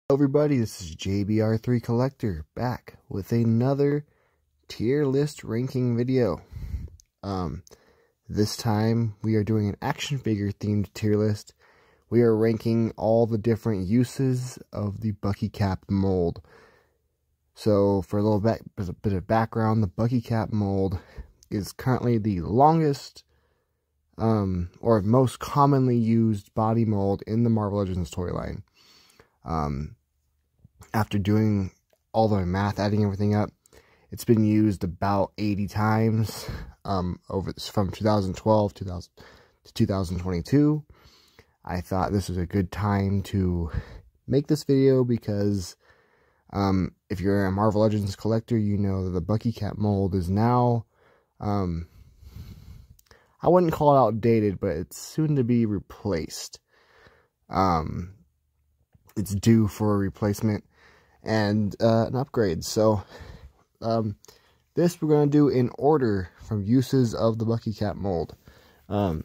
Hello everybody, this is JBR3 Collector back with another tier list ranking video. This time we are doing an action figure themed tier list. We are ranking all the different uses of the Bucky cap mold. So for a little bit of background, the Bucky cap mold is currently the longest or most commonly used body mold in the Marvel Legends toy line. After doing all the math, adding everything up, it's been used about 80 times from 2012 to 2022. I thought this was a good time to make this video because if you're a Marvel Legends collector, you know that the Bucky cap mold is now, I wouldn't call it outdated, but it's soon to be replaced. It's due for a replacement and an upgrade. So this we're going to do in order from uses of the Bucky cap mold. The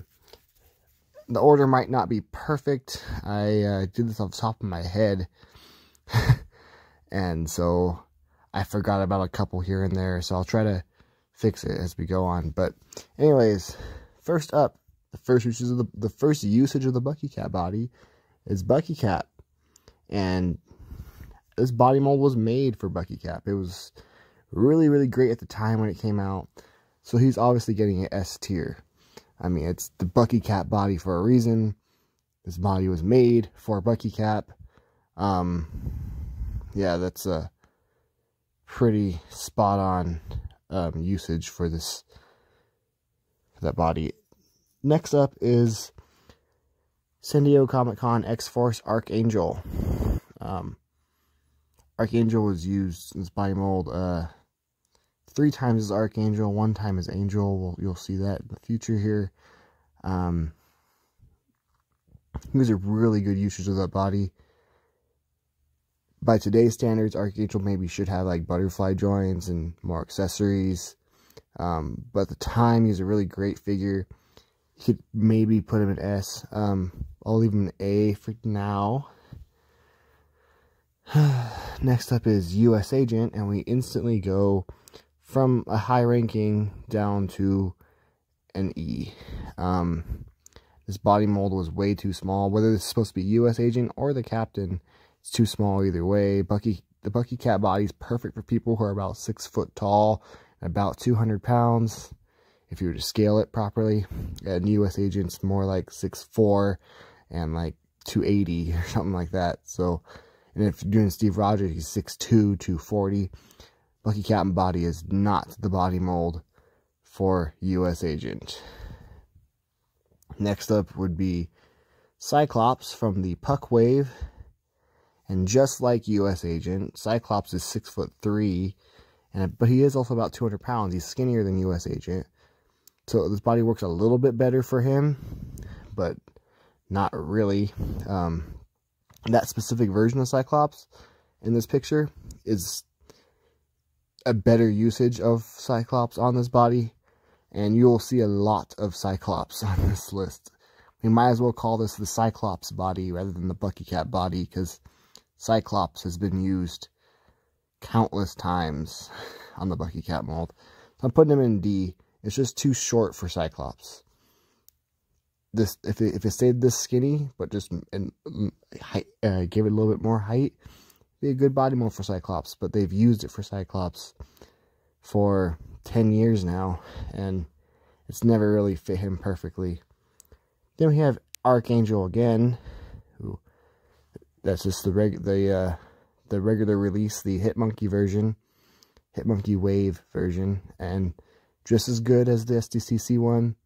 order might not be perfect. I did this off the top of my head and so I forgot about a couple here and there, so I'll try to fix it as we go on. But anyways, first up, the first usage of the Bucky cap body is Bucky cap. And this body mold was made for Bucky cap. It was really, really great at the time when it came out. So he's obviously getting an S tier. I mean, it's the Bucky cap body for a reason. This body was made for Bucky cap. Yeah, that's a pretty spot on usage for that body. Next up is San Diego Comic-Con X-Force Archangel. Archangel was used in this body mold 3 times as Archangel, 1 time as Angel. You'll see that in the future here. These are really good usage of that body. By today's standards, Archangel maybe should have like butterfly joints and more accessories. But at the time, he's a really great figure. You could maybe put him an S. I'll leave him an A for now. Next up is U.S. Agent, and we instantly go from a high ranking down to an E. This body mold was way too small. Whether it's supposed to be U.S. Agent or the Captain, it's too small either way. The Bucky cap body is perfect for people who are about 6 foot tall and about 200 pounds. If you were to scale it properly, and U.S. Agent's more like 6'4" and like 280 or something like that. So, and if you're doing Steve Rogers, he's 6'2", 240. Bucky cap body is not the body mold for U.S. Agent. Next up would be Cyclops from the Puck Wave. And just like U.S. Agent, Cyclops is 6'3", but he is also about 200 pounds. He's skinnier than U.S. Agent. So this body works a little bit better for him, but not really. That specific version of Cyclops in this picture is a better usage of Cyclops on this body, and you'll see a lot of Cyclops on this list. We might as well call this the Cyclops body rather than the Bucky cap body, because Cyclops has been used countless times on the Bucky cap mold. So I'm putting him in D. It's just too short for Cyclops. This, if it stayed this skinny, but just gave it a little bit more height, it'd be a good body mold for Cyclops. But they've used it for Cyclops for 10 years now, and it's never really fit him perfectly. Then we have Archangel again, who that's just the regular release, the Hitmonkey version, Hitmonkey Wave version, and just as good as the SDCC one.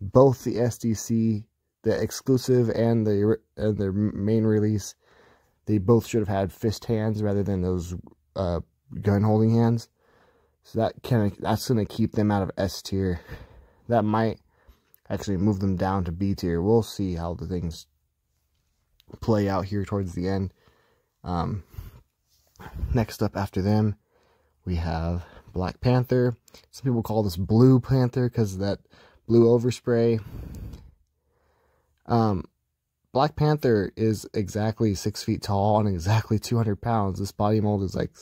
Both the SDC, the exclusive, and their main release, they both should have had fist hands rather than those gun holding hands. So that's gonna keep them out of S tier. That might actually move them down to B tier. We'll see how the things play out here towards the end. Next up after them, we have Black Panther. Some people call this Blue Panther because of that blue overspray. Black Panther is exactly 6 feet tall and exactly 200 pounds. This body mold is like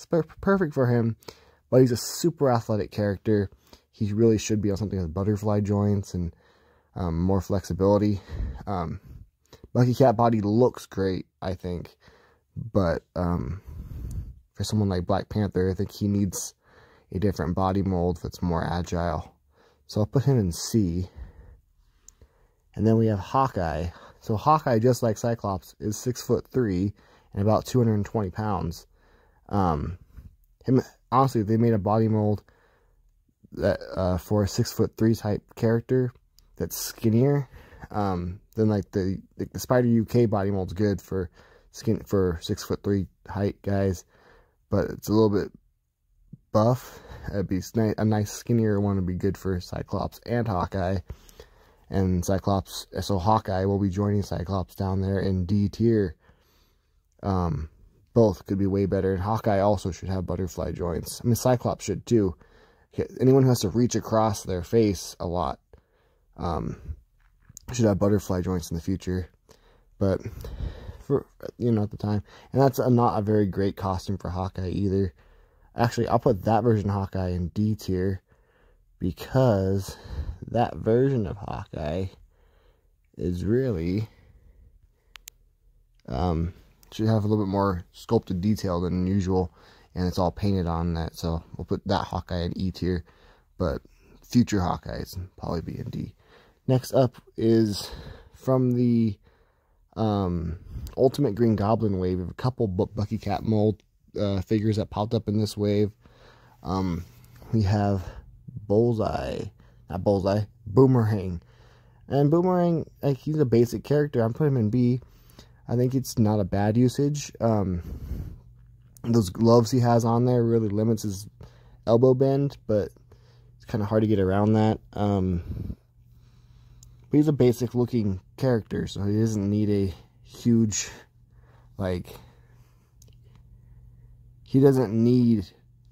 perfect for him, but he's a super athletic character. He really should be on something with butterfly joints and more flexibility. Bucky Cat body looks great, I think, but for someone like Black Panther, I think he needs a different body mold that's more agile. So I'll put him in C. And then we have Hawkeye. So Hawkeye, just like Cyclops, is 6'3" and about 220 pounds. Honestly, if they made a body mold that for a 6'3" type character that's skinnier, then like the Spider UK body mold's good for 6'3" height guys, but it's a little bit buff. It'd be a nice skinnier one would be good for Cyclops and Hawkeye. And Cyclops, so Hawkeye will be joining Cyclops down there in D tier. Both could be way better. And Hawkeye also should have butterfly joints. I mean, Cyclops should too. Anyone who has to reach across their face a lot should have butterfly joints in the future. But for, you know, at the time. And that's not a very great costume for Hawkeye either. Actually, I'll put that version of Hawkeye in D tier, because that version of Hawkeye is really should have a little bit more sculpted detail than usual, and it's all painted on that. So we'll put that Hawkeye in E tier, but future Hawkeyes probably be in D. Next up is from the Ultimate Green Goblin wave. We have a couple Bucky Cat mold figures that popped up in this wave. We have Boomerang. And Boomerang, like, he's a basic character. I'm putting him in B. I think it's not a bad usage. Those gloves he has on there really limits his elbow bend, but it's kind of hard to get around that. But he's a basic looking character, so he doesn't need a huge, like, he doesn't need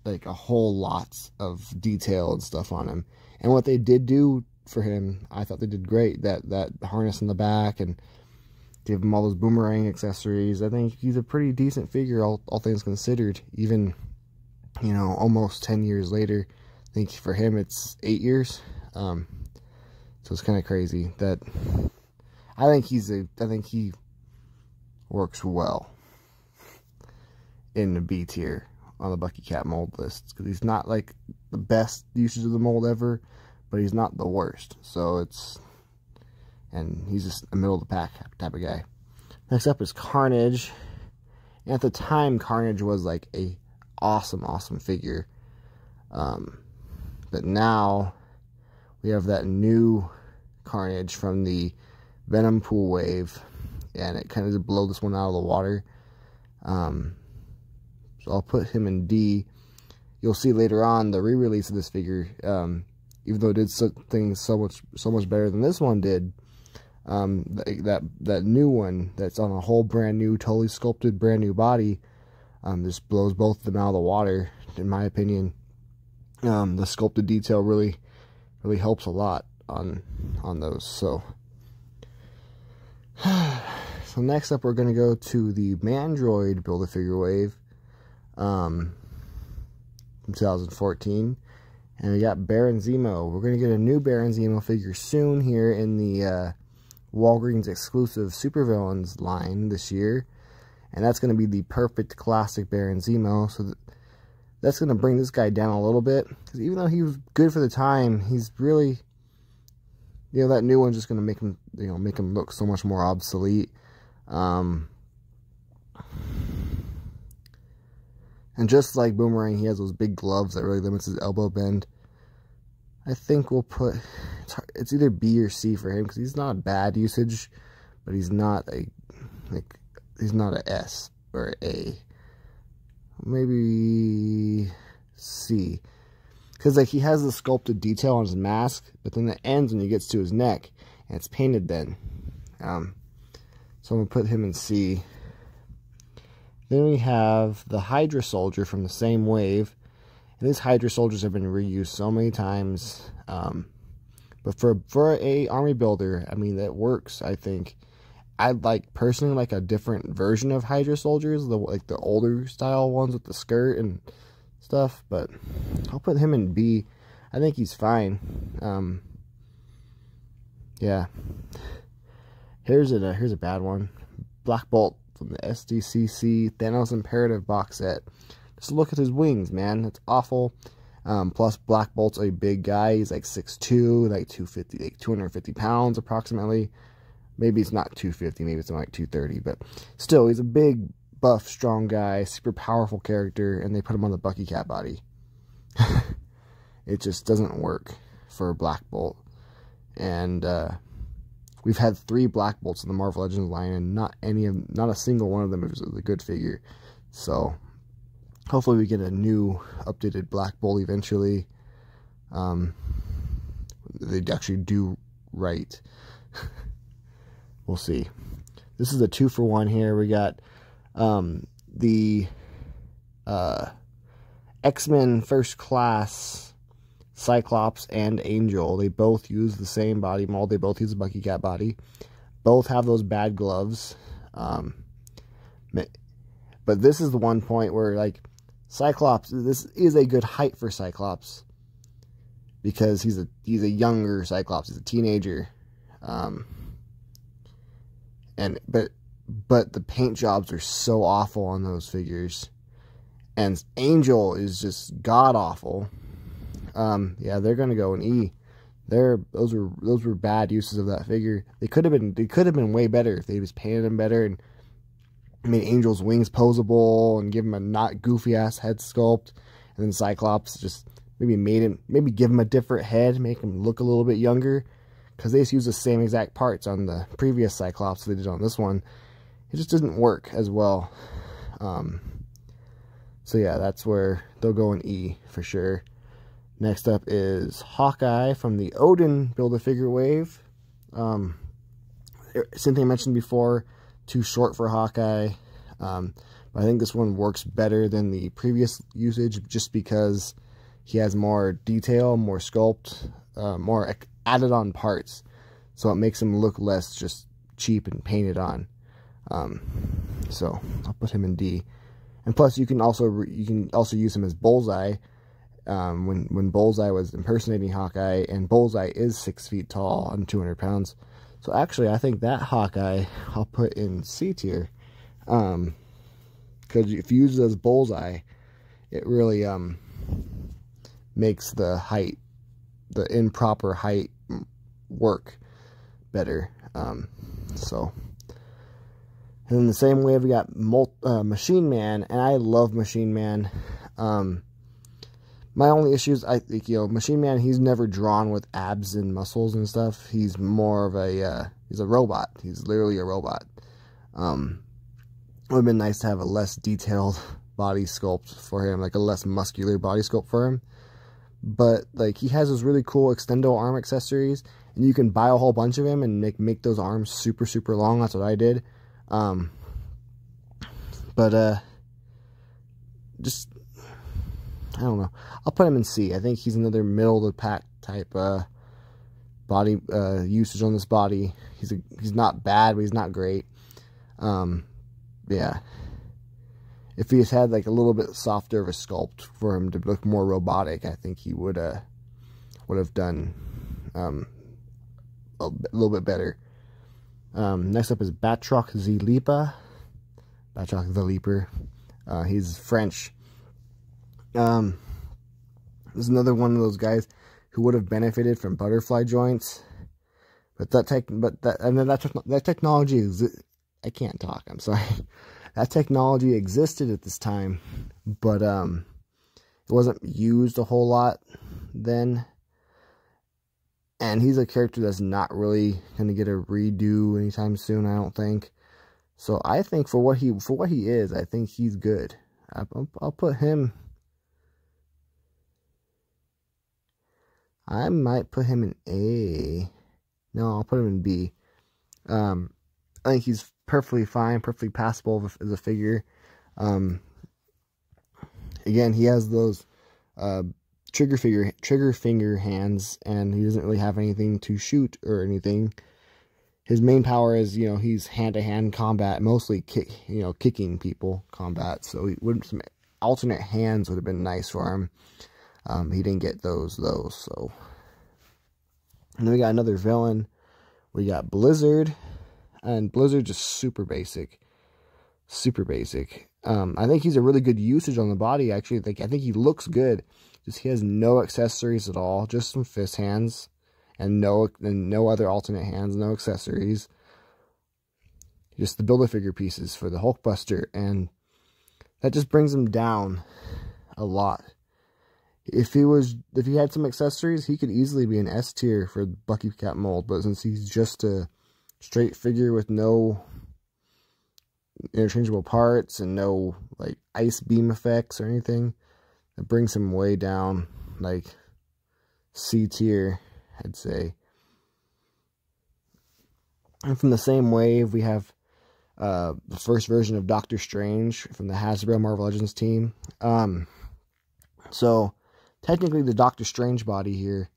like a whole lot of detail and stuff on him. And what they did do for him, I thought they did great. That harness in the back and give him all those boomerang accessories. I think he's a pretty decent figure, all things considered. Even, you know, almost 10 years later. I think for him it's 8 years. So it's kind of crazy that I think he works well in the B tier on the Bucky Cat mold list, because he's not like the best usage of the mold ever, but he's not the worst. So and he's just a middle of the pack type of guy. Next up is Carnage. And at the time, Carnage was like a awesome figure. But now we have that new Carnage from the Venom Pool wave, and it kind of just blow this one out of the water. So I'll put him in D. You'll see later on the re-release of this figure, even though it did things so much better than this one did. That new one that's on a whole brand new, totally sculpted, brand new body, just blows both of them out of the water. In my opinion, the sculpted detail really helps a lot on those. So next up, we're gonna go to the Mandroid Build-A-Figure wave. From 2014, and we got Baron Zemo. We're going to get a new Baron Zemo figure soon here in the Walgreens exclusive Supervillains line this year, and that's going to be the perfect classic Baron Zemo. So that's going to bring this guy down a little bit, because even though he was good for the time, he's really, you know, that new one's just going to make him, you know, make him look so much more obsolete. And just like Boomerang, he has those big gloves that really limits his elbow bend. I think we'll put, it's either B or C for him, because he's not a bad usage, but he's not he's not a S or A. Maybe C. Because like he has the sculpted detail on his mask, but then it ends when he gets to his neck, and it's painted then. So I'm going to put him in C. Then we have the Hydra Soldier from the same wave. And these Hydra Soldiers have been reused so many times. But for a army builder, I mean, that works, I think. I'd like personally like a different version of Hydra Soldiers, like the older style ones with the skirt and stuff. But I'll put him in B. I think he's fine. Yeah. Here's a bad one. Black Bolt from the SDCC Thanos Imperative box set. Just look at his wings, man. It's awful. Plus, Black Bolt's a big guy. He's like 6'2", like 250 pounds approximately. Maybe it's not 250, maybe it's like 230, but still, he's a big, buff, strong guy, super powerful character, and they put him on the Bucky cat body. It just doesn't work for Black Bolt. And we've had 3 Black Bolts in the Marvel Legends line, and not a single one of them is a good figure. So hopefully we get a new updated Black Bolt eventually. They actually do right. We'll see. This is a 2-for-1 here. We got the X-Men First Class Cyclops and Angel. They both use the same body mold. They both use the Bucky cat body. Both have those bad gloves. But this is the one point where, like, Cyclops, this is a good height for Cyclops because he's a younger Cyclops. He's a teenager. But the paint jobs are so awful on those figures, and Angel is just god awful. Yeah, they're gonna go in E. Those were bad uses of that figure. They could have been way better if they just painted him better and made Angel's wings posable and give him a not goofy ass head sculpt, and then Cyclops just maybe give him a different head, make him look a little bit younger. Because they just use the same exact parts on the previous Cyclops they did on this one. It just doesn't work as well. So yeah, that's where they'll go in E for sure. Next up is Hawkeye from the Odin Build-A-Figure wave. Same thing I mentioned before, too short for Hawkeye. But I think this one works better than the previous usage just because he has more detail, more sculpt, more added on parts, so it makes him look less just cheap and painted on. So I'll put him in D. And plus, you can also use him as Bullseye. When Bullseye was impersonating Hawkeye, and Bullseye is 6 feet tall and 200 pounds. So actually, I think that Hawkeye I'll put in C tier, because if you use it as Bullseye, it really makes the improper height work better. So, and in the same way, we got Machine Man, and I love Machine Man. My only issue is, I think, Machine Man, he's never drawn with abs and muscles and stuff. He's more of he's a robot. He's literally a robot. It would have been nice to have a less detailed body sculpt for him, like a less muscular body sculpt for him. But, like, he has those really cool extendo arm accessories, and you can buy a whole bunch of them and make those arms super, super long. That's what I did. Just, I don't know. I'll put him in C. I think he's another middle-of-the-pack type body usage on this body. He's not bad, but he's not great. Yeah. If he had like a little bit softer of a sculpt for him to look more robotic, I think he would have done a little bit better. Next up is Batroc the Leaper. Batroc the Leaper. He's French. This is another one of those guys who would have benefited from butterfly joints, but that technology is. I can't talk. I'm sorry. That technology existed at this time, but it wasn't used a whole lot then. And he's a character that's not really going to get a redo anytime soon, I don't think. So I think for what he is, I think he's good. I'll put him. I might put him in A. No, I'll put him in B. I think he's perfectly fine, perfectly passable as a figure. Again, he has those trigger finger hands, and he doesn't really have anything to shoot or anything. his main power is, you know, he's hand-to-hand combat, mostly kicking people combat. So some alternate hands would have been nice for him. He didn't get those though. So, and then we got another villain. We got Blizzard, and Blizzard just super basic, super basic. I think he's a really good usage on the body. Actually, I think he looks good. Just he has no accessories at all, just some fist hands, and no other alternate hands, no accessories. Just the Build-A-Figure pieces for the Hulkbuster, and that just brings him down a lot. If he had some accessories, he could easily be an S tier for the Bucky Cap mold, but since he's just a straight figure with no interchangeable parts and no like ice beam effects or anything, it brings him way down, like C tier, I'd say. And from the same wave, we have the first version of Doctor Strange from the Hasbro Marvel Legends team. So technically the Doctor Strange body here,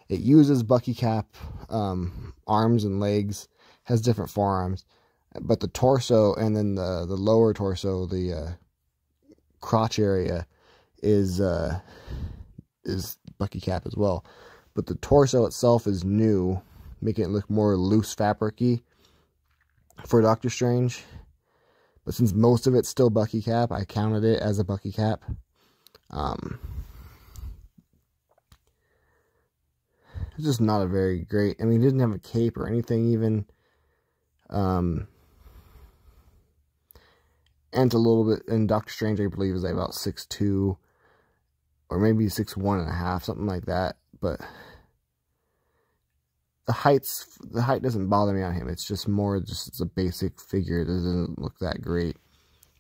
it uses Bucky Cap arms and legs, has different forearms, but the torso and then the lower torso, the crotch area is Bucky Cap as well. But the torso itself is new, making it look more loose fabric-y for Doctor Strange. But since most of it's still Bucky Cap, I counted it as a Bucky Cap. It's just not a very great, I mean, he didn't have a cape or anything even. And a little bit, and Doctor Strange, I believe, is like about 6'2", or maybe 6'1.5", something like that. But the height doesn't bother me on him. It's just more it's a basic figure. It doesn't look that great.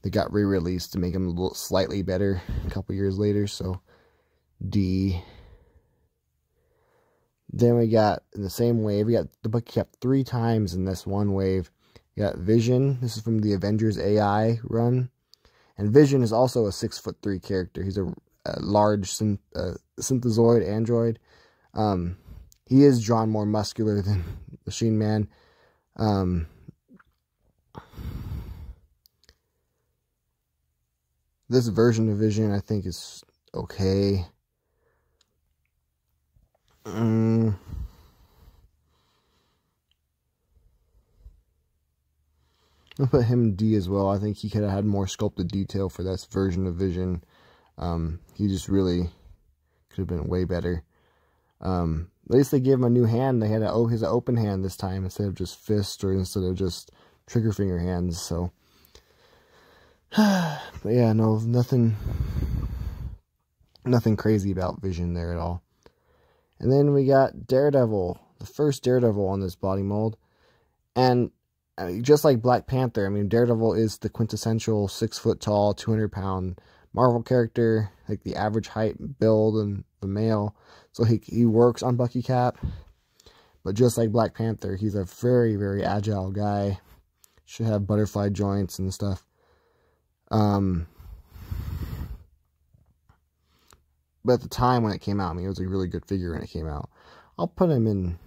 They got re-released to make him a little slightly better a couple years later, so D. Then we got, in the same wave, we got the Bucky Cap 3 times in this one wave. We got Vision. This is from the Avengers AI run. And Vision is also a 6'3" character. He's a large synthezoid android. He is drawn more muscular than Machine Man. This version of Vision, I think, is okay. I'll put him D as well. I think he could have had more sculpted detail for this version of Vision. He just really could have been way better. At least they gave him a new hand. They had his open hand this time instead of just fist, or instead of just trigger finger hands. So, but yeah, no, nothing crazy about Vision there at all. And then we got Daredevil, the first Daredevil on this body mold. And I mean, just like Black Panther, I mean, Daredevil is the quintessential 6 tall, 200-pound Marvel character, like the average height, build, and the male. So he works on Bucky Cap. But just like Black Panther, he's a very, very agile guy. Should have butterfly joints and stuff. But at the time when it came out, I mean, it was a really good figure when it came out. I'll put him in...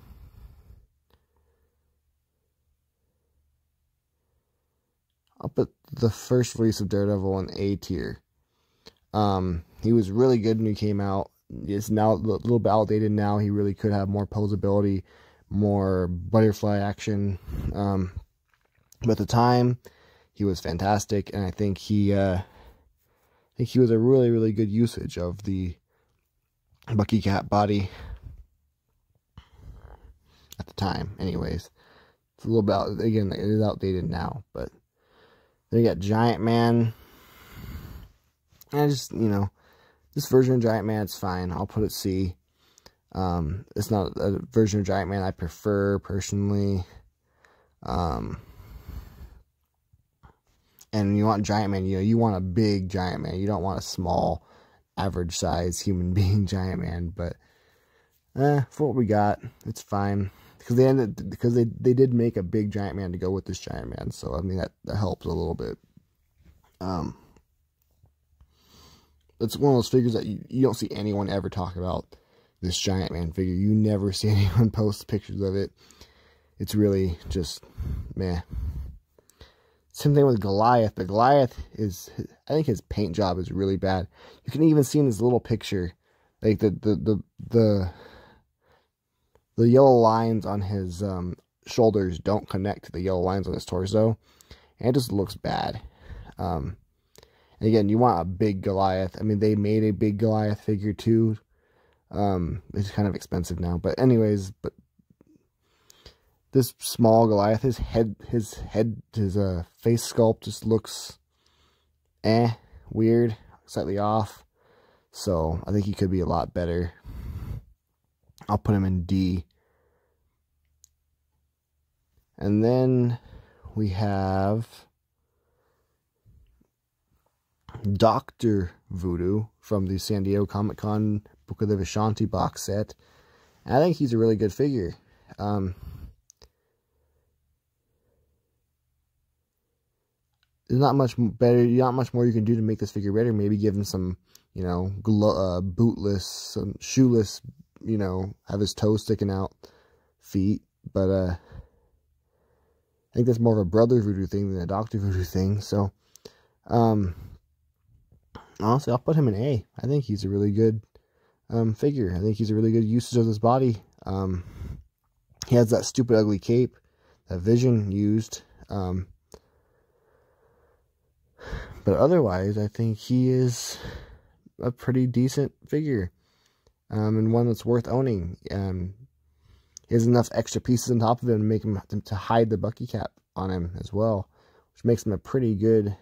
I'll put the first release of Daredevil in A tier. He was really good when he came out. He's now a little bit outdated now. He really could have more posability, more butterfly action. But at the time, he was fantastic, and I think he was a really, really good usage of the Bucky Cap body at the time. Anyways, it's a little bit, again, it is outdated now, but then you got Giant Man. And just, you know, this version of Giant Man, it's fine. I'll put it C. It's not a version of Giant Man I prefer, personally. And you want Giant Man, you know, you want a big Giant Man. You don't want a small, average size human being Giant Man. But, for what we got, it's fine. Because they did make a big Giant Man to go with this Giant Man. So, I mean, that helps a little bit. It's one of those figures that you don't see anyone ever talk about, this Giant Man figure. You never see anyone post pictures of it. it's really just meh. Same thing with Goliath, but Goliath is, I think his paint job is really bad. You can even see in this little picture, like the yellow lines on his shoulders don't connect to the yellow lines on his torso, and it just looks bad. And again, you want a big Goliath. I mean, they made a big Goliath figure too. It's kind of expensive now, but anyways, this small Goliath, his face sculpt just looks weird, slightly off. So I think he could be a lot better. I'll put him in D. And then we have Dr. Voodoo from the San Diego Comic-Con Book of the Vishanti box set. And I think he's a really good figure. There's not much more you can do to make this figure better. Maybe give him some, you know, bootless, some shoeless, you know, have his toes sticking out, feet. But I think that's more of a Brother Voodoo thing than a Dr. Voodoo thing. So, honestly, I'll put him in A. I think he's a really good figure. I think he's a really good usage of his body. He has that stupid ugly cape that Vision used. But otherwise, I think he is a pretty decent figure. And one that's worth owning. He has enough extra pieces on top of him to make him to hide the Bucky cap on him as well, which makes him a pretty good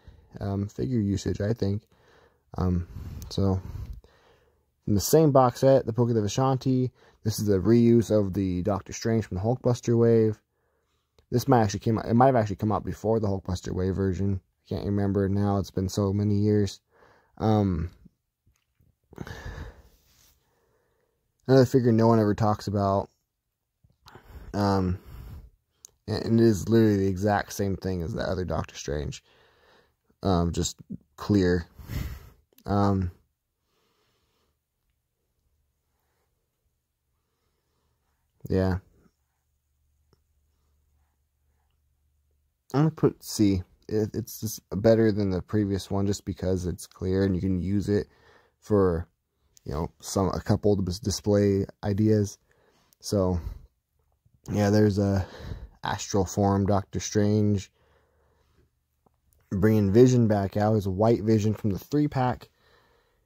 figure usage, I think. So in the same box set, the Book of the Vishanti, this is a reuse of the Doctor Strange from the Hulkbuster wave. This might actually came out. It might have actually come out before the Hulkbuster wave version. I can't remember now. It's been so many years. Another figure no one ever talks about. And it is literally the exact same thing as the other Doctor Strange. Just clear. Yeah. I'm gonna put C. It's just better than the previous one just because it's clear and you can use it for, you know, a couple display ideas. So yeah, there's a astral form Doctor Strange. Bringing Vision back out is a white Vision from the 3-pack.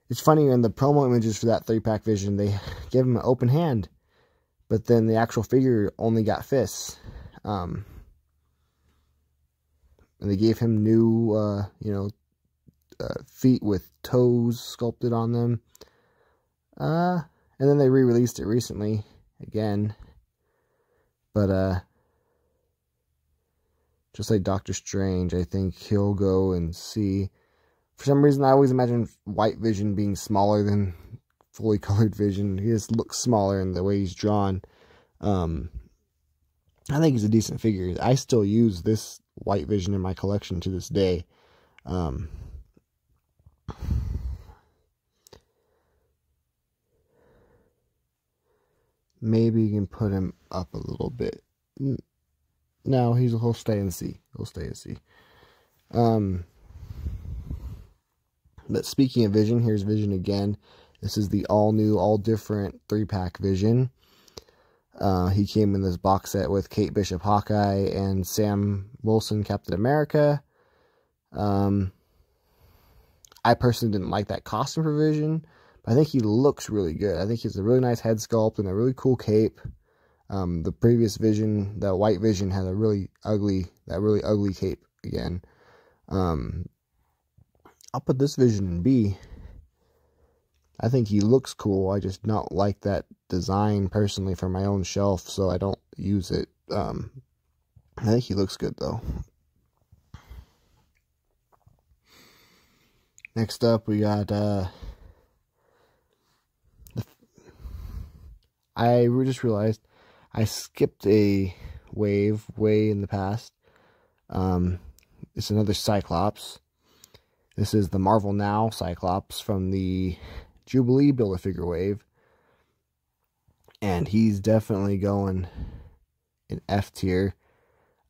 It's funny, in the promo images for that 3-pack Vision, they give him an open hand, but then the actual figure only got fists. And they gave him new, feet with toes sculpted on them. And then they re-released it recently again. But just like Doctor Strange, I think he'll go and see. For some reason, I always imagine white Vision being smaller than fully colored Vision. He just looks smaller in the way he's drawn. I think he's a decent figure. I still use this white Vision in my collection to this day. Maybe you can put him up a little bit. No, he'll stay in C. He'll stay in C. But speaking of Vision, here's Vision again. This is the all-new, all-different 3-pack Vision. He came in this box set with Kate Bishop Hawkeye and Sam Wilson Captain America. I personally didn't like that costume for Vision, but I think he looks really good. I think he has a really nice head sculpt and a really cool cape. The previous Vision, the white Vision, had a really ugly cape again. I'll put this Vision in B. I think he looks cool. I just don't like that design personally for my own shelf, so I don't use it. I think he looks good though. Next up, we got I just realized I skipped a wave way in the past. It's another Cyclops. This is the Marvel Now Cyclops from the Jubilee Build-A-Figure wave. And he's definitely going an F tier.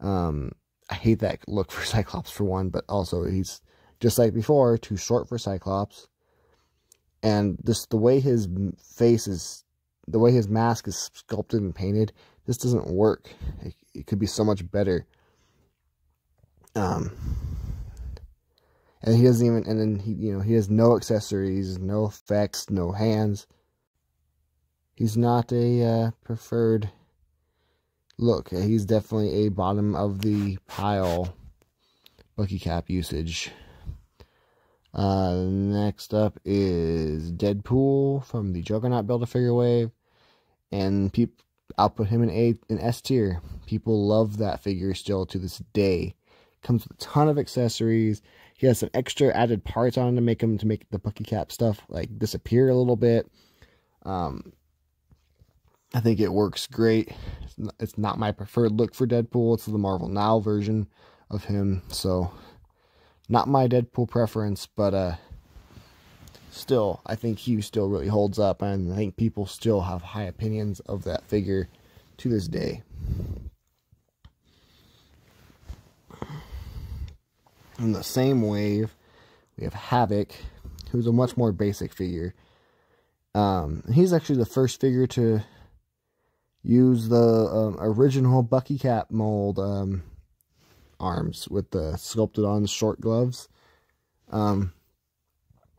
I hate that look for Cyclops for one, but also he's, just like before, too short for Cyclops. And just the way his face is, the way his mask is sculpted and painted, this doesn't work. It could be so much better. And he doesn't even, and then he has no accessories, no effects, no hands. He's not a preferred look. He's definitely a bottom of the pile Bucky cap usage. Next up is Deadpool from the Juggernaut Build-A-Figure wave, and I'll put him in an S tier. People love that figure still to this day. Comes with a ton of accessories. He has some extra added parts on him to make the Bucky cap stuff like disappear a little bit. I think it works great. It's not my preferred look for Deadpool. It's the Marvel Now version of him, so not my Deadpool preference, but still, I think he still really holds up, and I think people still have high opinions of that figure to this day. In the same wave, we have Havoc, who's a much more basic figure. He's actually the first figure to use the original Bucky cap mold arms with the sculpted on short gloves. And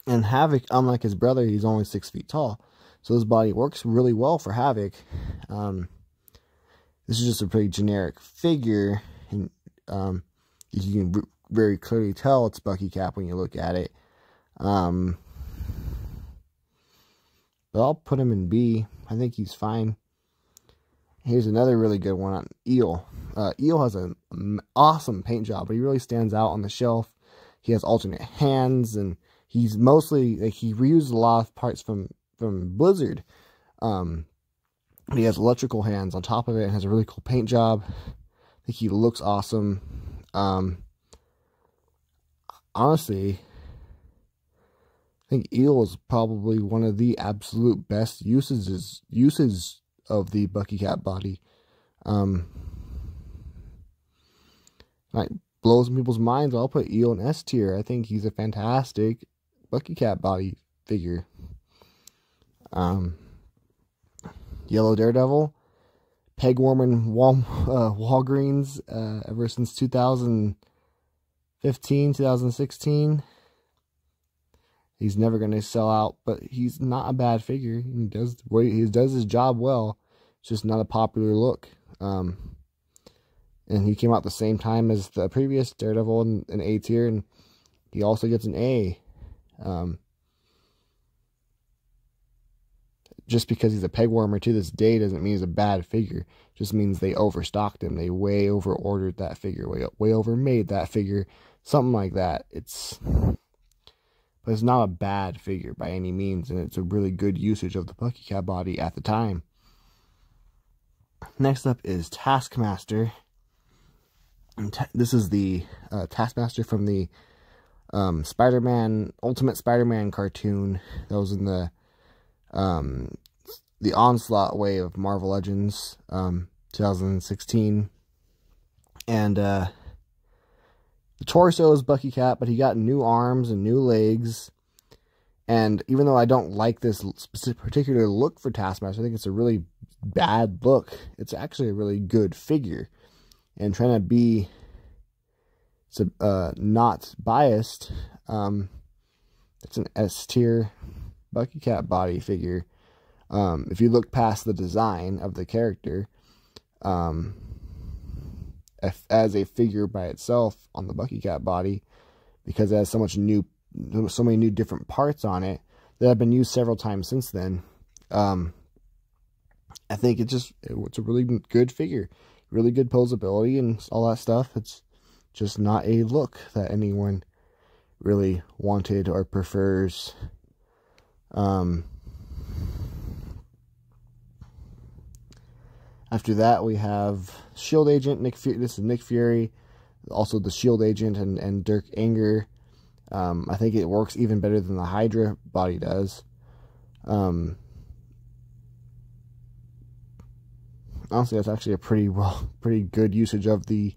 Havoc, unlike his brother, he's only 6 feet tall, so his body works really well for Havoc. This is just a pretty generic figure, and you can very clearly tell it's Bucky cap when you look at it. But I'll put him in B. I think he's fine. Here's another really good one on Eel. Eel has an awesome paint job, but he really stands out on the shelf. He has alternate hands, and he's mostly, like, he reused a lot of parts from Blizzard. He has electrical hands on top of it and has a really cool paint job. I think he looks awesome. Honestly, I think Eel is probably one of the absolute best uses of the Bucky cap body. Like, blows people's minds. I'll put Eel in S tier. I think he's a fantastic Bucky cap body figure. Yellow Daredevil, peg-warming Walgreens ever since 2015, 2016. He's never going to sell out, but he's not a bad figure. He does his job well. It's just not a popular look. And he came out the same time as the previous Daredevil in an A tier, and he also gets an A. Just because he's a peg warmer to this day doesn't mean he's a bad figure. It just means they overstocked him. They way over ordered that figure, way over made that figure, something like that. But it's not a bad figure by any means, and it's a really good usage of the Bucky cap body at the time. Next up is Taskmaster. This is the Taskmaster from the Ultimate Spider-Man cartoon that was in the Onslaught wave of Marvel Legends, 2016. And the torso is Bucky cap, but he got new arms and new legs. And even though I don't like this particular look for Taskmaster, I think it's a really bad look. It's actually a really good figure. And trying to be not biased, it's an S tier Bucky cap body figure. If you look past the design of the character, as a figure by itself on the Bucky cap body, because it has so many new different parts on it that have been used several times since then, I think it's a really good figure, really good posability and all that stuff. It's just not a look that anyone really wanted or prefers. After that, we have Shield Agent Nick Fury. This is Nick Fury, also the Shield Agent and Dirk Anger. I think it works even better than the Hydra body does. honestly, that's actually a pretty good usage of the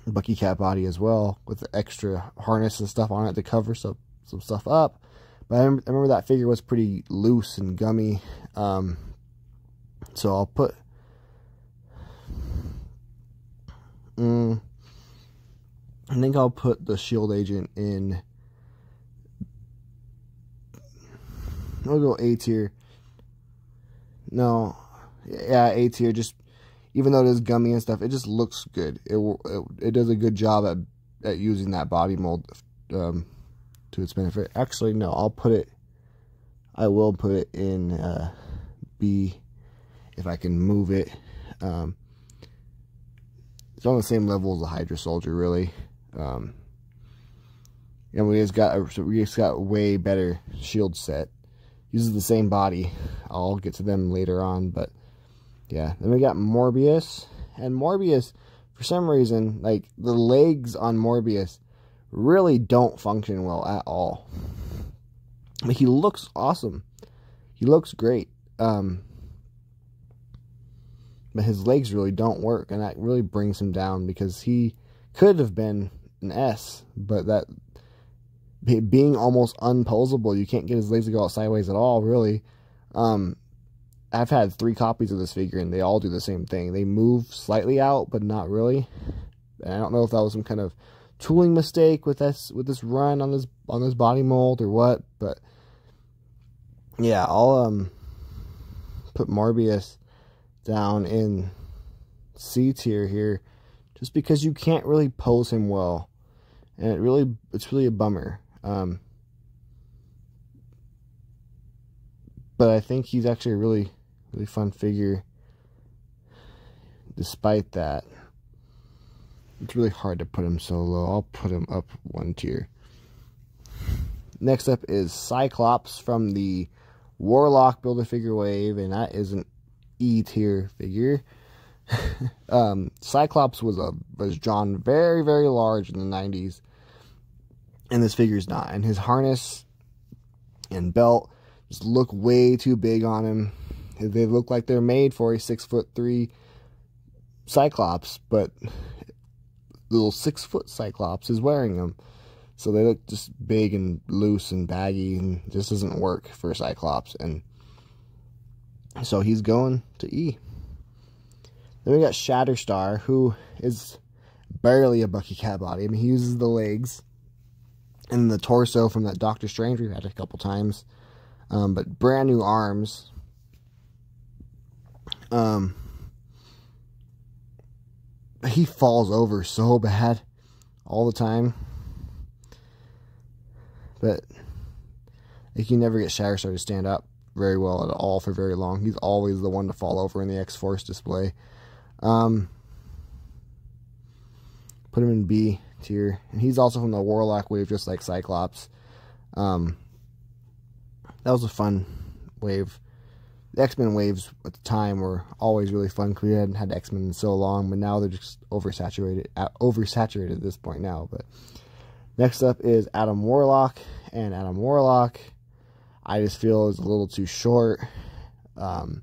Bucky cat body as well, with the extra harness and stuff on it to cover some stuff up. But I remember that figure was pretty loose and gummy, so I'll put I think I'll put the Shield Agent in. I'll go A tier. No, yeah, A tier. Just even though it is gummy and stuff, it just looks good. It does a good job at using that body mold to its benefit. Actually, no, I will put it in B if I can move it. It's on the same level as the Hydra Soldier, really. And we just got way better shield set. Uses the same body. I'll get to them later on, but yeah. Then we got Morbius, and Morbius, for some reason, like the legs on Morbius really don't function well at all. Like, he looks awesome. He looks great. But his legs really don't work, and that really brings him down, because he could have been an S, but that being almost unposable, you can't get his legs to go out sideways at all, really. I've had 3 copies of this figure, and they all do the same thing. They move slightly out, but not really. And I don't know if that was some kind of tooling mistake with this run on this body mold or what, but yeah, I'll put Morbius down in C tier here, just because you can't really pose him well, and it's really a bummer. But I think he's actually a really fun figure. Despite that, it's really hard to put him so low. I'll put him up 1 tier. Next up is Cyclops from the Warlock Build-A-Figure wave, and that is an E tier figure. Cyclops was drawn very, very large in the 90s, and this figure's not. And his harness and belt just look way too big on him. They look like they're made for a 6'3" Cyclops, but little 6-foot Cyclops is wearing them. So they look just big and loose and baggy, and just doesn't work for Cyclops. And so he's going to E. Then we got Shatterstar, who is barely a Bucky cat body. I mean, he uses the legs and the torso from that Doctor Strange we've had a couple times. But brand new arms. He falls over so bad all the time. But you can never get Shatterstar to stand up very well at all for very long. He's always the one to fall over in the X-Force display. Put him in B tier. And he's also from the Warlock wave, just like Cyclops. That was a fun wave. The X-Men waves at the time were always really fun, because we hadn't had X-Men in so long, but now they're just oversaturated at this point now. But next up is Adam Warlock, and Adam Warlock, I just feel is a little too short. And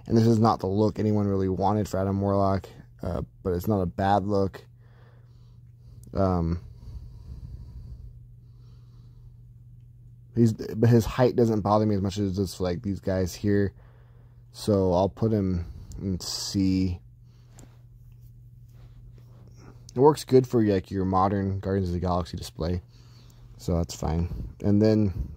this is not the look anyone really wanted for Adam Warlock, but it's not a bad look. But his height doesn't bother me as much as just like these guys here, so I'll put him in C. It works good for like your modern Guardians of the Galaxy display, so that's fine. And then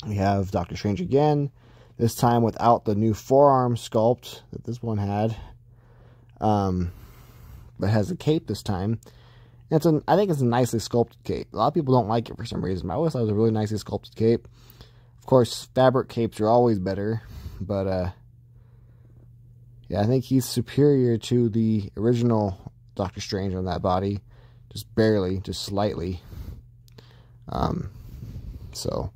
we have Doctor Strange again, this time without the new forearm sculpt that this one had, but has a cape this time. I think it's a nicely sculpted cape. A lot of people don't like it for some reason. I always thought it was a really nicely sculpted cape. Of course, fabric capes are always better, but yeah, I think he's superior to the original Doctor Strange on that body, just barely, just slightly. So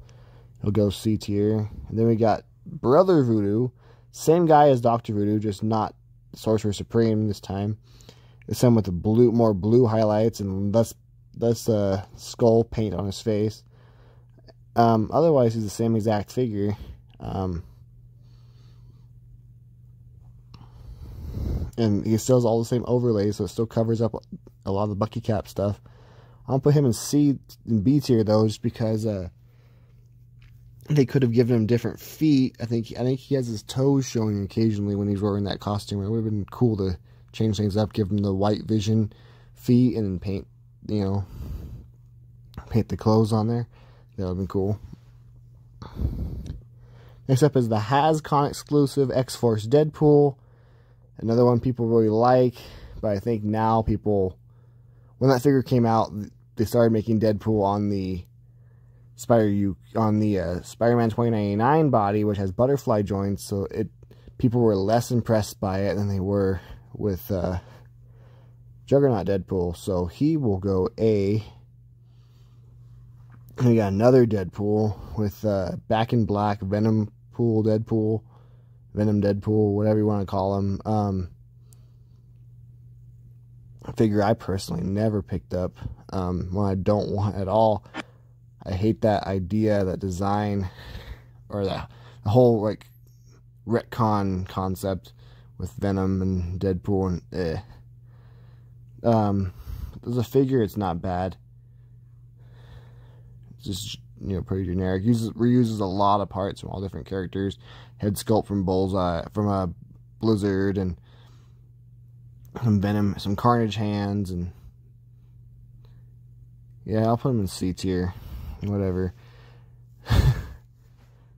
he'll go C tier. And then we got Brother Voodoo, same guy as Dr. Voodoo, just not Sorcerer Supreme this time. It's him with the more blue highlights and less skull paint on his face. Otherwise, he's the same exact figure. And he still has all the same overlays, so it still covers up a lot of the Bucky cap stuff. I'll put him in C and B tier though, just because they could have given him different feet. I think he has his toes showing occasionally when he's wearing that costume. It would have been cool to change things up, give him the white Vision feet, and paint, you know, paint the clothes on there. That would have been cool. Next up is the HasCon exclusive X-Force Deadpool. Another one people really like, but I think now people, when that figure came out, they started making Deadpool on the Spider-Man 2099 body, which has butterfly joints, so people were less impressed by it than they were with Juggernaut Deadpool. So he will go A. And we got another Deadpool with Back in Black, Venom Deadpool, whatever you want to call him. A figure I personally never picked up, one I don't want at all. I hate that idea, that design, or the whole like retcon concept with Venom and Deadpool and As a figure, it's not bad. It's just, you know, pretty generic. Reuses a lot of parts from all different characters. Head sculpt from Bullseye, from Blizzard, and some Venom, some Carnage hands, and yeah, I'll put him in C tier. Whatever.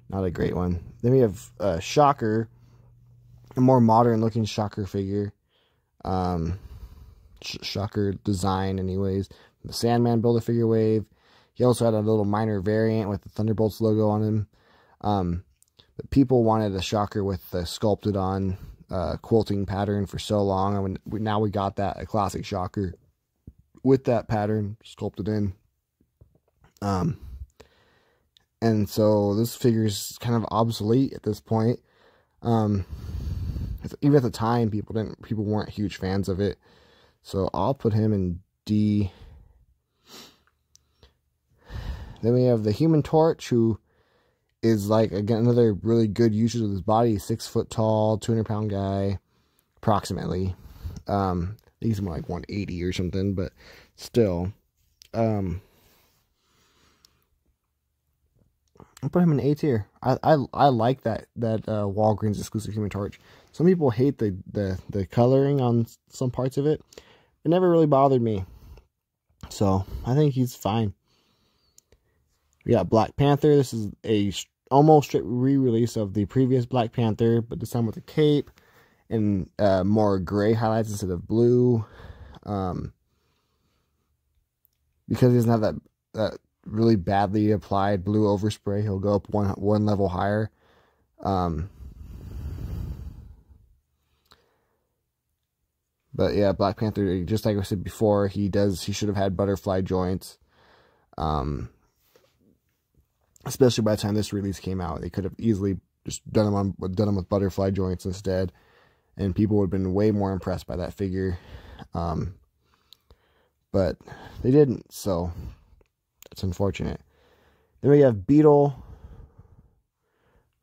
Not a great one. Then we have Shocker, a more modern looking Shocker figure. Shocker design anyways. The Sandman Build-A-Figure wave. He also had a little minor variant with the Thunderbolts logo on him. But people wanted a Shocker with the sculpted on quilting pattern for so long. And now we got that, a classic Shocker with that pattern sculpted in. And so this figure is kind of obsolete at this point. Even at the time, people weren't huge fans of it. So I'll put him in D. Then we have the Human Torch, who is like, again, another really good usage of his body. 6 foot tall, 200-pound guy, approximately. I think he's more like 180 or something, but still. I'll put him in A tier. I like that Walgreens exclusive Human Torch. Some people hate the coloring on some parts of it. It never really bothered me. So I think he's fine. We got Black Panther. This is a almost straight re-release of the previous Black Panther, but this time with a cape and more gray highlights instead of blue. Because he doesn't have that really badly applied blue overspray, he'll go up one level higher. But yeah, Black Panther, just like I said before, he should have had butterfly joints. Especially by the time this release came out, they could have easily just done him with butterfly joints instead, and people would have been way more impressed by that figure. But they didn't, so that's unfortunate. Then we have Beetle,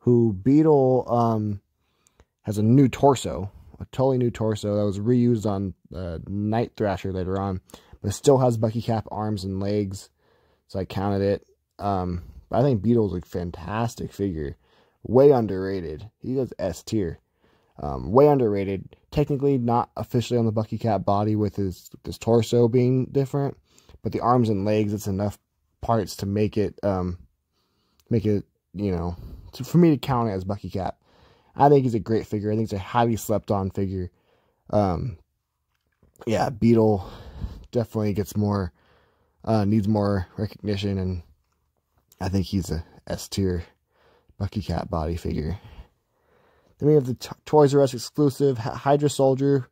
Beetle has a new torso, a totally new torso that was reused on Night Thrasher later on, but it still has Bucky cap arms and legs, so I counted it. I think Beetle's a fantastic figure. Way underrated. He goes S tier. Way underrated. Technically not officially on the Bucky cap body with his torso being different, but the arms and legs, it's enough parts to make it, you know, for me to count it as Bucky cap. I think he's a great figure. I think it's a highly slept on figure. Yeah, Beetle definitely gets more, needs more recognition, and I think he's a S tier Bucky cap body figure. Then we have the Toys R Us exclusive Hydra Soldier.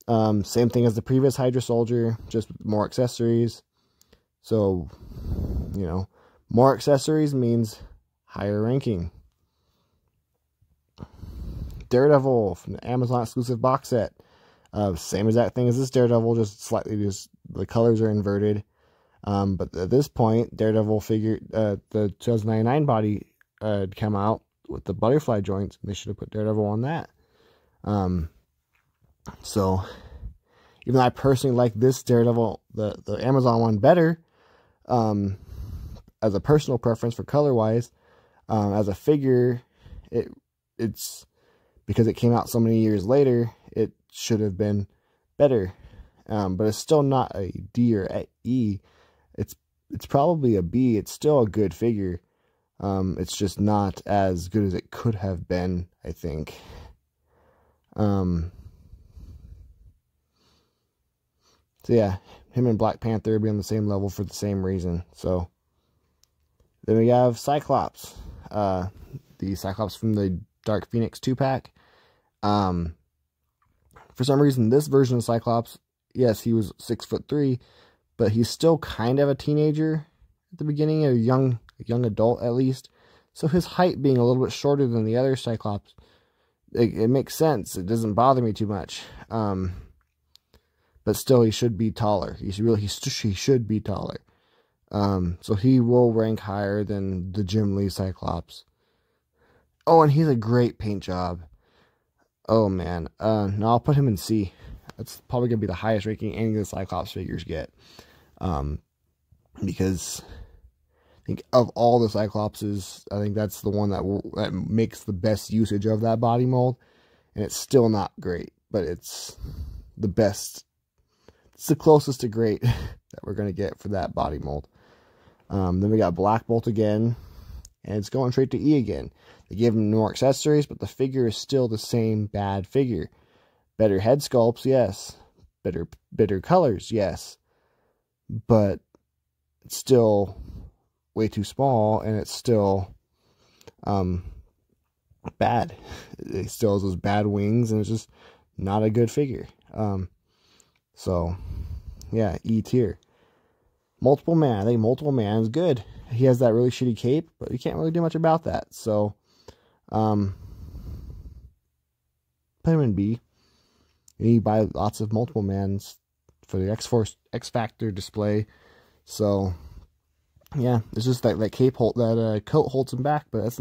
Same thing as the previous Hydra Soldier, just with more accessories. So, you know, more accessories means higher ranking. Daredevil from the Amazon exclusive box set. Same exact thing as this Daredevil, just the colors are inverted. But at this point, Daredevil figure, the 2099 body had come out with the butterfly joints, and they should have put Daredevil on that. So, even though I personally like this Daredevil, the Amazon one better, as a personal preference for color-wise, as a figure, it's because it came out so many years later, it should have been better. But it's still not a D or a E. It's probably a B. It's still a good figure. It's just not as good as it could have been, I think. So yeah, him and Black Panther will be on the same level for the same reason. So then we have Cyclops. The Cyclops from the Dark Phoenix 2-pack. For some reason, this version of Cyclops, yes, he was 6'3", but he's still kind of a teenager at the beginning, a young adult at least. So his height being a little bit shorter than the other Cyclops, it makes sense. It doesn't bother me too much. But still, he should be taller. He should be taller. So he will rank higher than the Jim Lee Cyclops. Oh, and he's a great paint job. Oh man, no, I'll put him in C. That's probably gonna be the highest ranking any of the Cyclops figures get. Because I think of all the Cyclopses, I think that's the one that makes the best usage of that body mold, and it's still not great, but it's the best. It's the closest to great that we're gonna get for that body mold. Then we got Black Bolt again, and it's going straight to E again. They gave him more accessories, but the figure is still the same bad figure. Better head sculpts, yes. Better colors, yes. But it's still way too small, and it's still bad. It still has those bad wings, and it's just not a good figure. So, yeah, E tier. Multiple Man. I think Multiple Man is good. He has that really shitty cape, but you can't really do much about that. So, put him in B. And you buy lots of Multiple Mans for the X Factor display. So, yeah, it's just that cape coat holds him back. But that's,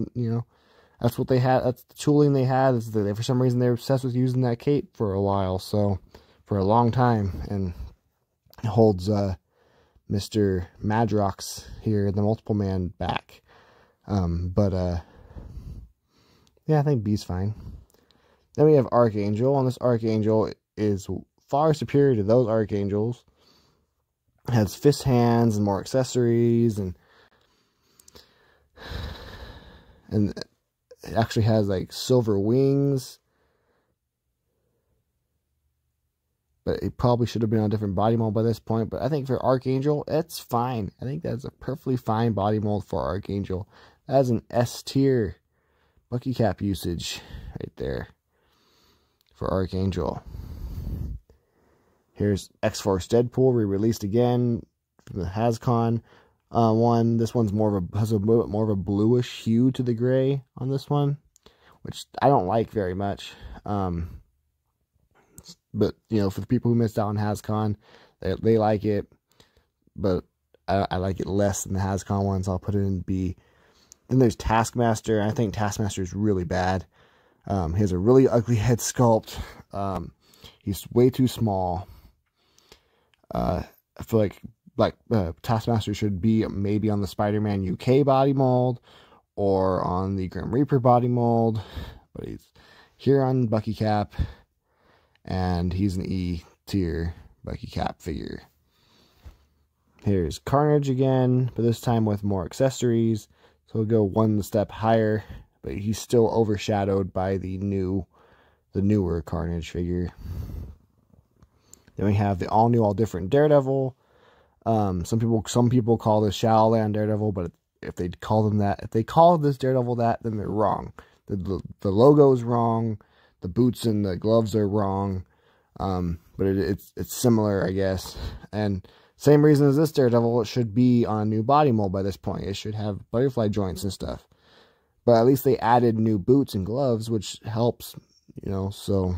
that's what they had. That's the tooling they had. Is that for some reason they're obsessed with using that cape for a while. So, for a long time, and it holds Mr. Madrox here, the Multiple Man, back. Yeah, I think B's fine. Then we have Archangel, and this Archangel is far superior to those Archangels. It has fist hands and more accessories, and it actually has like silver wings. But it probably should have been on a different body mold by this point. But I think for Archangel, it's fine. I think that's a perfectly fine body mold for Archangel. That is an S tier Bucky cap usage right there for Archangel. Here's X-Force Deadpool, re-released again from the HasCon one. This one's has a little bit more of a bluish hue to the gray on this one, which I don't like very much. But, for the people who missed out on HasCon, they like it. But I like it less than the HasCon ones. I'll put it in B. Then there's Taskmaster. I think Taskmaster is really bad. He has a really ugly head sculpt. He's way too small. I feel like Taskmaster should be maybe on the Spider-Man UK body mold or on the Grim Reaper body mold. But he's here on Bucky cap. And he's an E tier Bucky cap figure. Here's Carnage again, but this time with more accessories. So we'll go one step higher, but he's still overshadowed by the newer Carnage figure. Then we have the all-new, all-different Daredevil. Some people call this Shadowland Daredevil, but if they call this Daredevil that, then they're wrong. The logo is wrong. The boots and the gloves are wrong, but it's similar, I guess. And same reason as this Daredevil, it should be on a new body mold by this point. It should have butterfly joints and stuff. But at least they added new boots and gloves, which helps, so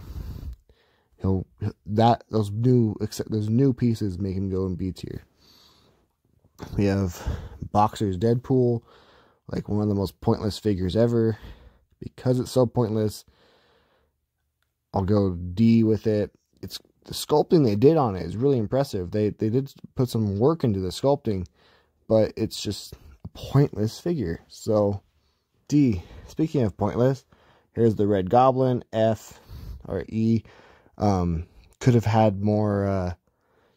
those new pieces make him go in B tier. We have Boxer's Deadpool, like one of the most pointless figures ever. Because it's so pointless, I'll go D with it. It's the sculpting they did on it is really impressive. They did put some work into the sculpting, but it's just a pointless figure. So D. Speaking of pointless, here's the Red Goblin. F or E. Could have had more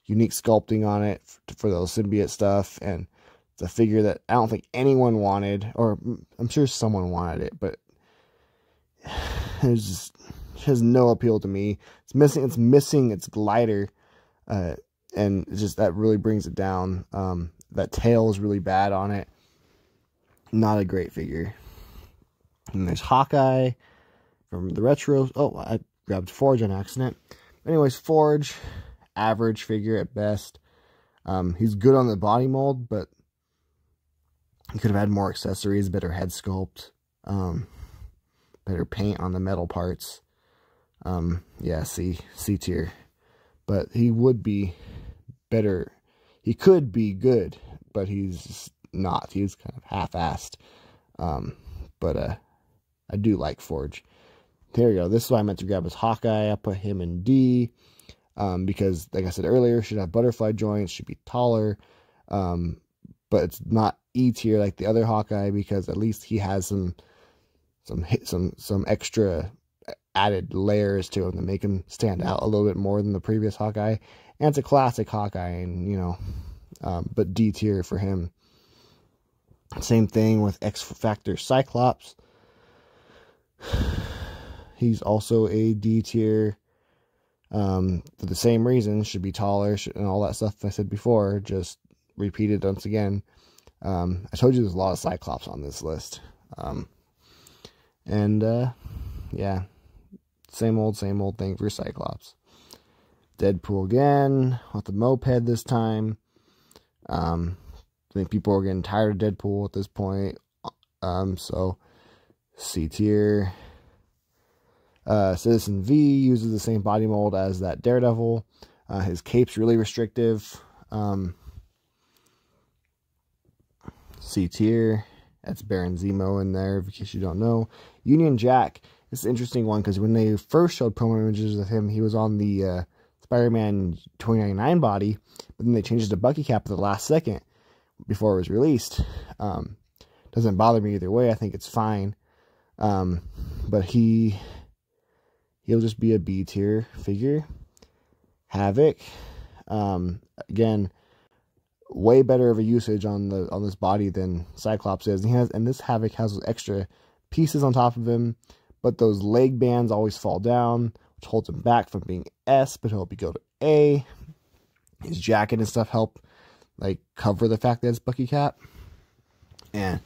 unique sculpting on it for those symbiote stuff, and it's a figure that I don't think anyone wanted, or I'm sure someone wanted it, but it has no appeal to me. It's missing its glider, and it's just that really brings it down. That tail is really bad on it. Not a great figure. And there's Hawkeye from the retro. Oh, I grabbed Forge on accident. Anyways, Forge, average figure at best. He's good on the body mold, but he could have had more accessories, better head sculpt, better paint on the metal parts. Yeah, C tier. But he would be better. He could be good, but he's not. He's kind of half-assed. But I do like Forge. There you go. This is what I meant to grab, is Hawkeye. I put him in D. Because, like I said earlier, should have butterfly joints, should be taller. But it's not E tier like the other Hawkeye, because at least he has some extra added layers to him to make him stand out a little bit more than the previous Hawkeye. And it's a classic Hawkeye, and you know, but D tier for him. Same thing with X Factor Cyclops. He's also a D tier. For the same reason, should be taller, and all that stuff I said before, just repeated once again. I told you there's a lot of Cyclops on this list. Yeah, same old thing for Cyclops. Deadpool again, with the moped this time. I think people are getting tired of Deadpool at this point. So C tier. Citizen V uses the same body mold as that Daredevil. His cape's really restrictive. C tier. That's Baron Zemo in there, in case you don't know. Union Jack. It's an interesting one, because when they first showed promo images of him, he was on the Spider-Man 2099 body, but then they changed it to Bucky cap at the last second before it was released. Doesn't bother me either way. I think it's fine. But he'll just be a B tier figure. Havoc, again, way better of a usage on this body than Cyclops is. And this Havoc has extra pieces on top of him, but those leg bands always fall down, which holds him back from being S, but he'll go to A. His jacket and stuff help like cover the fact that it's Bucky cap. And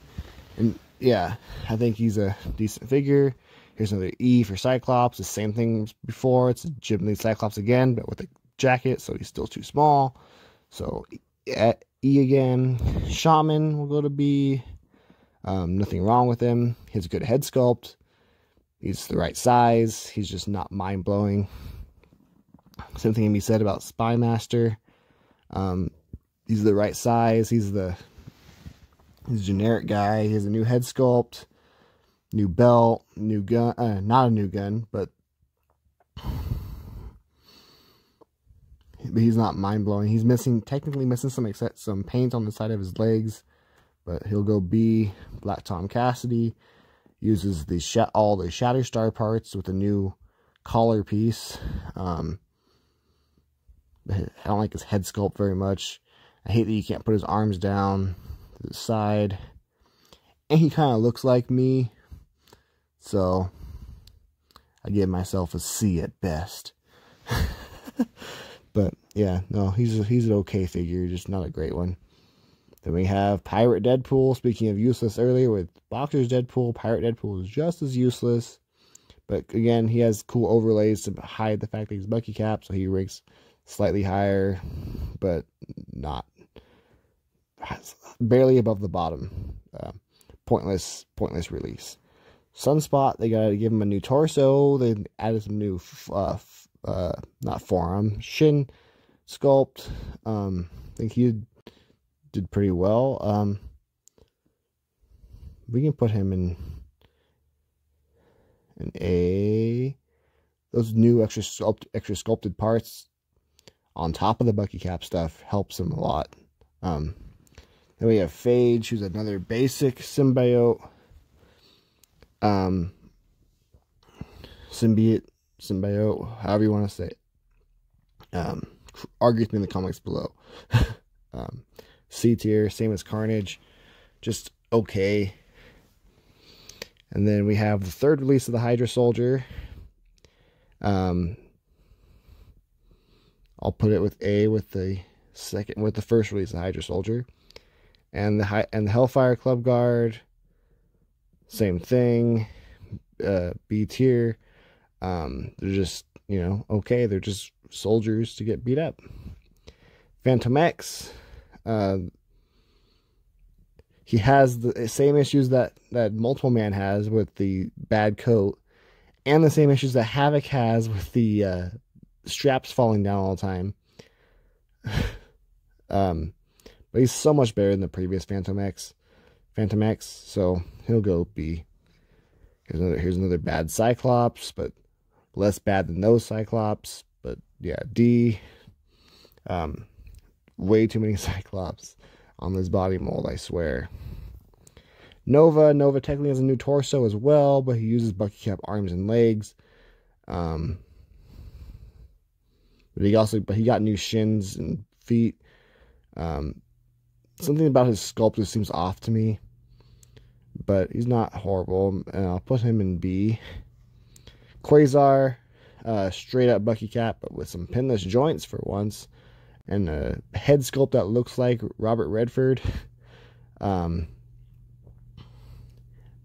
yeah, I think he's a decent figure. Here's another E for Cyclops. The same thing as before. It's a Jim Lee Cyclops again, but with a jacket, so he's still too small. So E again. Shaman will go to B. Nothing wrong with him. He has a good head sculpt. He's the right size. He's just not mind-blowing. Same thing can be said about Spy Master. He's the right size. He's a generic guy. He has a new head sculpt, new belt, new gun. Not a new gun, but he's not mind-blowing. He's technically missing some paint on the side of his legs, but he'll go B. Black Tom Cassidy uses all the Shatterstar parts with a new collar piece. I don't like his head sculpt very much. I hate that you can't put his arms down to the side. And he kind of looks like me, so I give myself a C at best. But yeah, no, he's an okay figure, just not a great one. Then we have Pirate Deadpool. Speaking of useless earlier with Boxer's Deadpool, Pirate Deadpool is just as useless. But again, he has cool overlays to hide the fact that he's Bucky cap, so he ranks slightly higher, but not barely above the bottom. Pointless release. Sunspot, they gotta give him a new torso. They added some new not forearm, shin sculpt. I think he did pretty well. We can put him in an A those new extra sculpted parts on top of the Bucky cap stuff helps him a lot. Then we have Phage, who's another basic symbiote. Symbiote, however you want to say it. Argue with me in the comments below. C tier, same as Carnage, just okay. And then we have the third release of the Hydra Soldier. I'll put it with A with the first release of Hydra Soldier. And the Hellfire Club Guard, same thing. B tier. They're just, you know, okay. They're just soldiers to get beat up. Phantom X. He has the same issues that Multiple Man has with the bad coat, and the same issues that Havoc has with the straps falling down all the time. But he's so much better than the previous Phantom X, so he'll go B. Here's another bad Cyclops, but less bad than those Cyclops. But yeah, D. Way too many Cyclops on this body mold, I swear. Nova technically has a new torso as well, but he uses Bucky cap arms and legs. But he got new shins and feet. Something about his sculpt just seems off to me, but he's not horrible, and I'll put him in B. Quasar, straight up Bucky cap, but with some pinless joints for once, and a head sculpt that looks like Robert Redford.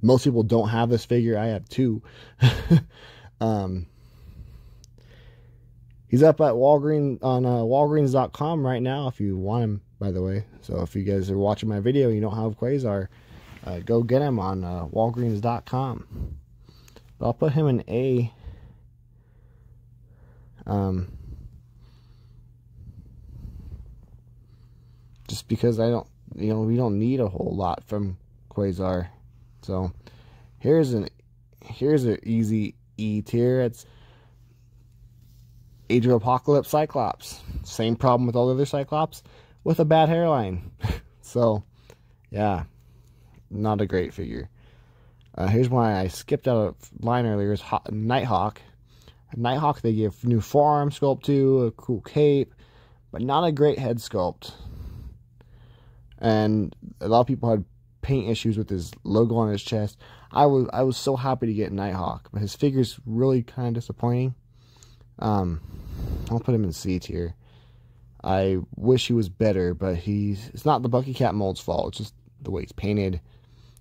Most people don't have this figure. I have two. He's up at Walgreens on Walgreens.com right now if you want him, by the way. So if you guys are watching my video and you don't have Quasar, go get him on Walgreens.com. But I'll put him in A. Just because we don't need a whole lot from Quasar. So here's an easy E tier. It's Age of Apocalypse Cyclops. Same problem with all the other Cyclops, with a bad hairline. So yeah, not a great figure. Here's why I skipped out a line earlier. Is Nighthawk. Nighthawk they give new forearm sculpt to, a cool cape, but not a great head sculpt. And a lot of people had paint issues with his logo on his chest. I was so happy to get Nighthawk, but his figure's really kind of disappointing. I'll put him in C tier. I wish he was better, but it's not the Bucky cap mold's fault. It's just the way he's painted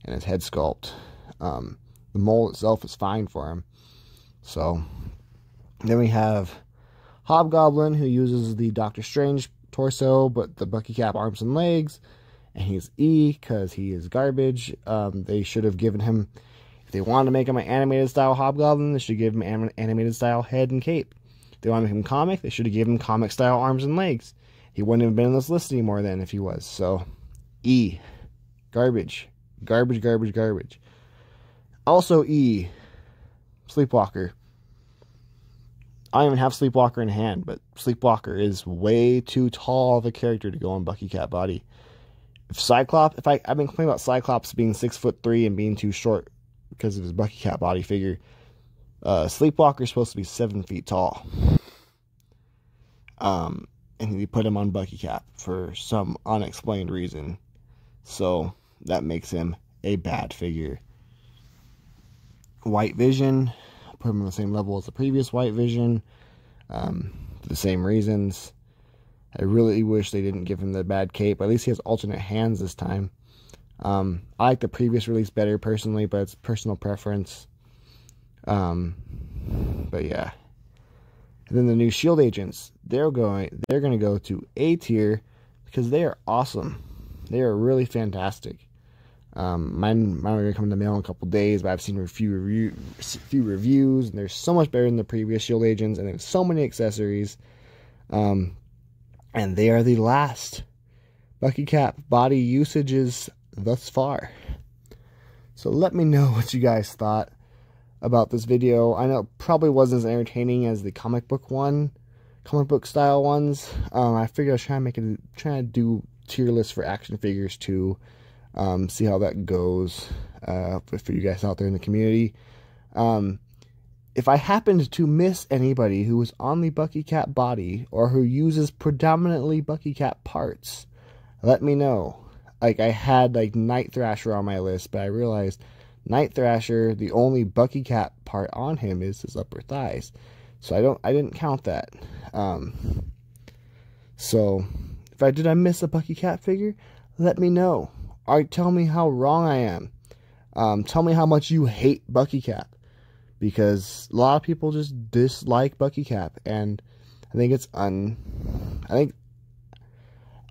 and his head sculpt. The mold itself is fine for him. So then we have Hobgoblin, who uses the Doctor Strange torso, but the Bucky cap arms and legs. And he's E because he is garbage. They should have given him, if they wanted to make him an animated style Hobgoblin, they should give him an animated style head and cape. If they want to make him comic, they should have given him comic style arms and legs. He wouldn't have been in this list anymore then if he was. So E. Garbage. Garbage, garbage, garbage. Also E. Sleepwalker. I don't even have Sleepwalker in hand, but Sleepwalker is way too tall of a character to go on Bucky cap body. I've been complaining about Cyclops being 6'3" and being too short because of his Bucky cap body figure. Sleepwalker is supposed to be 7 feet tall. And he put him on Bucky cap for some unexplained reason. So that makes him a bad figure. White Vision, put him on the same level as the previous White Vision. For the same reasons. I really wish they didn't give him the bad cape. At least he has alternate hands this time. I like the previous release better personally, but it's personal preference. But yeah. And then the new Shield agents, they're going to go to A tier because they are awesome. They are really fantastic. Mine are going to come in the mail in a couple days, but I've seen a few reviews, and they're so much better than the previous Shield agents, and there's so many accessories. And they are the last Bucky cap body usages thus far. So let me know what you guys thought. about this video. I know it probably wasn't as entertaining as the comic book style ones. I figured I was trying to do tier lists for action figures too. See how that goes for you guys out there in the community. If I happened to miss anybody who was on the Bucky Cap body or who uses predominantly Bucky Cap parts, let me know. Like, I had like Night Thrasher on my list, but I realized Night Thrasher, the only Bucky Cap part on him is his upper thighs. So I didn't count that. So if I miss a Bucky Cap figure, let me know. Or tell me how wrong I am. Tell me how much you hate Bucky Cap. Because a lot of people just dislike Bucky Cap, and I think a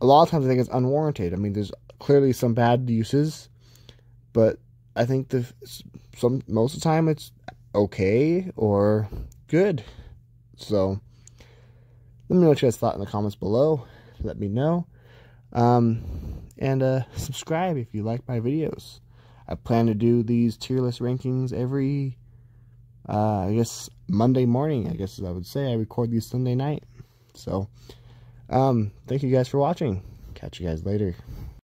lot of times I think it's unwarranted. I mean, there's clearly some bad uses, but I think most of the time it's okay or good. So let me know what you guys thought in the comments below. Let me know, and subscribe if you like my videos. I plan to do these tier list rankings every I guess Monday morning, I guess I would say. I record these Sunday night. So, thank you guys for watching. Catch you guys later.